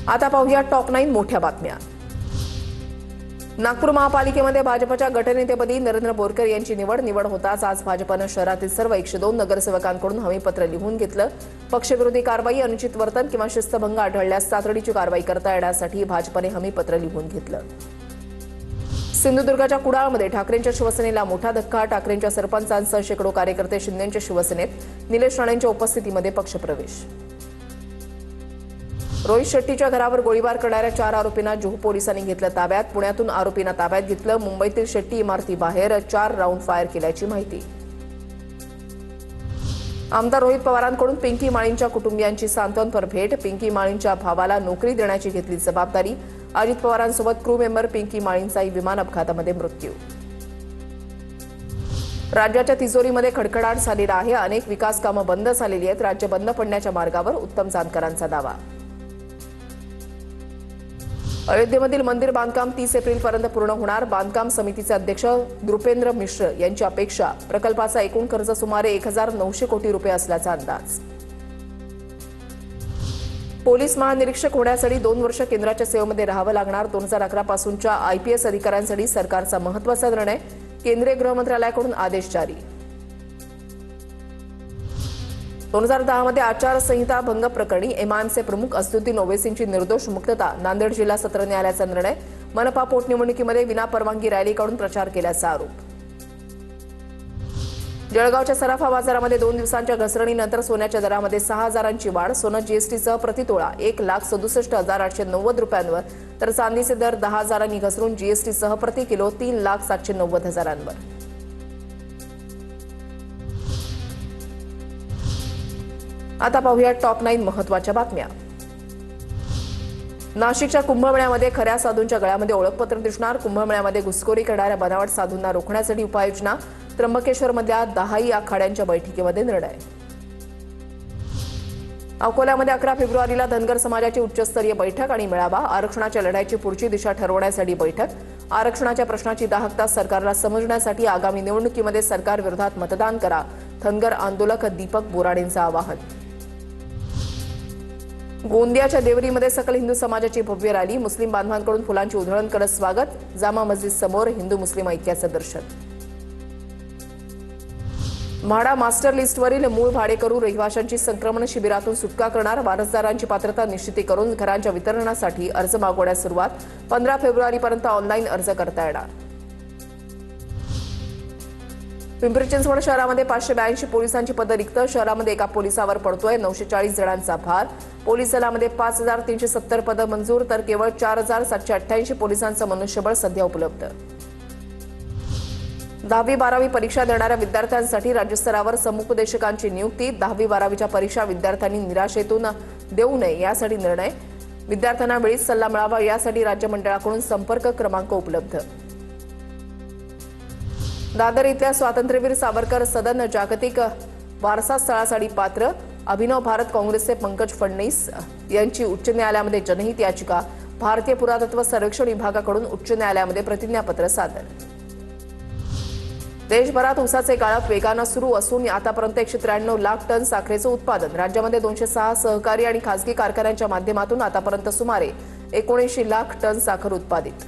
आता पाहूया टॉप 9 मोठ्या बातम्या। नागपूर महापालिकेमध्ये भाजपच्या गटनेतेपदी नरेंद्र बोरकर यांची निवड होताच आज भाजपनं शहरातील सर्व 102 नगरसेवकांकडून हमीपत्र लिहून घेतलं। पक्षविरोधी कारवाई, अनुचित वर्तन किंवा शिस्तभंग आढळल्यास तातडीची कारवाई करता येण्यासाठी भाजपने हमीपत्र लिहून घेतलं। सिंधुदुर्गच्या कुडाळमध्ये ठाकरेंच्या शिवसेनेला मोठा धक्का। ठाकरेंच्या सरपंचांसह शेकडो कार्यकर्ते शिंदेंच्या शिवसेनेत, निलेश राणेंच्या उपस्थितीमध्ये पक्षप्रवेश। रोहित शेट्टीच्या घरावर गोळीबार करणाऱ्या 4 आरोपींना जुहू पोलिसांनी घेतलं ताब्यात। पुण्यातून आरोपींना ताब्यात घेतलं। मुंबईतील शेट्टी इमारतीबाहेर 4 राऊंड फायर केल्याची माहिती। आमदार रोहित पवारांकडून पिंकी माळींच्या कुटुंबियांची सांत्वनपर भेट। पिंकी माळींच्या भावाला नोकरी देण्याची घेतली जबाबदारी। अजित पवारांसोबत क्रू मेंबर पिंकी माळींचाही विमान अपघातामध्ये मृत्यू। राज्याच्या तिजोरीमध्ये खडखडाट झालेला आहे। अनेक विकास कामं बंद झालेली आहेत। राज्य बंद पडण्याच्या मार्गावर, उत्तम जानकरांचा दावा। अयोध्येमधील मंदिर बांधकाम 30 एप्रिलपर्यंत पूर्ण होणार। बांधकाम समितीचे अध्यक्ष नृपेंद्र मिश्र यांची अपेक्षा। प्रकल्पाचा एकूण खर्च सुमारे 1900 कोटी रुपये असल्याचा अंदाज। पोलीस महानिरीक्षक होण्यासाठी 2 वर्ष केंद्राच्या सेवेमध्ये राहावं लागणार। 2011 पासूनच्या IPS अधिकाऱ्यांसाठी सरकारचा महत्त्वाचा निर्णय। केंद्रीय गृह मंत्रालयाकडून आदेश जारी। 2010 मध्ये आचारसंहिता भंग प्रकरणी MIMचे प्रमुख असदुद्दीन ओवैसींची निर्दोष मुक्तता। नांदेड जिल्हा सत्र न्यायालयाचा निर्णय। मनपा पोटनिवडणुकीमध्ये विनापरवानगी रॅली काढून प्रचार केल्याचा आरोप। जळगावच्या सराफा बाजारामध्ये 2 दिवसांच्या घसरणीनंतर सोन्याच्या दरामध्ये 6000ची वाढ। सोनं जीएसटीसह प्रतितोळा 1,67,890 रुपयांवर, तर चांदीचे दर 10,000 घसरून जीएसटीसह प्रति किलो 3,790,000. आता पाहूया टॉप 9 महत्त्वाच्या बातम्या। नाशिकच्या कुंभमेळ्यामध्ये खऱ्या साधूंच्या गळ्यामध्ये ओळखपत्र दिसणार। कुंभमेळ्यामध्ये घुसखोरी करणाऱ्या बनावट साधूंना रोखण्यासाठी उपाययोजना। त्र्यंबकेश्वरमधल्या 10 आखाड्यांच्या बैठकीमध्ये निर्णय। अकोल्यामध्ये 11 फेब्रुवारीला धनगर समाजाची उच्चस्तरीय बैठक आणि मेळावा। आरक्षणाच्या लढ्याची पुढची दिशा ठरवण्यासाठी बैठक। आरक्षणाच्या प्रश्नाची दाहकता सरकारला समजण्यासाठी आगामी निवडणुकीमध्ये सरकारविरोधात मतदान करा, धनगर आंदोलक दीपक बोराडेंचं आवाहन। गोंदियाच्या देवरीमध्ये सकल हिंदू समाजाची भव्य रॅली। मुस्लिम बांधवांकडून फुलांची उधळण करत स्वागत। जामा मस्जिद समोर हिंदू मुस्लिम ऐक्याचं दर्शन। म्हाडा मास्टर लिस्टवरील मूळ भाडेकरू रहिवाशांची संक्रमण शिबिरातून सुटका करणार। वारसदारांची पात्रता निश्चिती करून घरांच्या वितरणासाठी अर्ज मागवण्यास सुरुवात। 15 फेब्रुवारीपर्यंत ऑनलाईन अर्ज करता येणार। पिंपरी चिंचवड शहरामध्ये 582 पोलिसांची पदं रिक्त। शहरामध्ये एका पोलिसावर पडतोय 940 जणांचा भार। पोलीस दलामध्ये 5370 पदं मंजूर, तर केवळ 4788 पोलिसांचं मनुष्यबळ सध्या उपलब्ध। 10वी-12वी परीक्षा देणाऱ्या विद्यार्थ्यांसाठी राज्यस्तरावर समुपदेशकांची नियुक्ती। 10वी-12वीच्या परीक्षा विद्यार्थ्यांनी निराशेतून देऊ नये यासाठी निर्णय। विद्यार्थ्यांना वेळीच सल्ला मिळावा यासाठी राज्य मंडळाकडून संपर्क क्रमांक उपलब्ध। दादर इथल्या स्वातंत्र्यवीर सावरकर सदन जागतिक वारसा स्थळासाठी पात्र। अभिनव भारत काँग्रेसचे पंकज फडणवीस यांची उच्च न्यायालयामध्ये जनहित याचिका। भारतीय पुरातत्व सर्वेक्षण विभागाकडून उच्च न्यायालयामध्ये प्रतिज्ञापत्र सादर। देशभरात ऊसाचे गाळप वेगानं सुरू असून आतापर्यंत 193 लाख टन साखरेचं उत्पादन। राज्यामध्ये 206 सहकारी आणि खासगी कारखान्यांच्या माध्यमातून आतापर्यंत सुमारे 79 लाख टन साखर उत्पादित।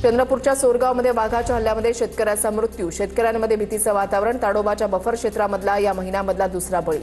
चंद्रपूरच्या सोरगावमध्ये वाघाच्या हल्ल्यामध्ये शेतकऱ्याचा मृत्यू। शेतकऱ्यांमध्ये भीतीचं वातावरण। ताडोबाच्या बफर क्षेत्रामधला या महिन्यामधला दुसरा बळी।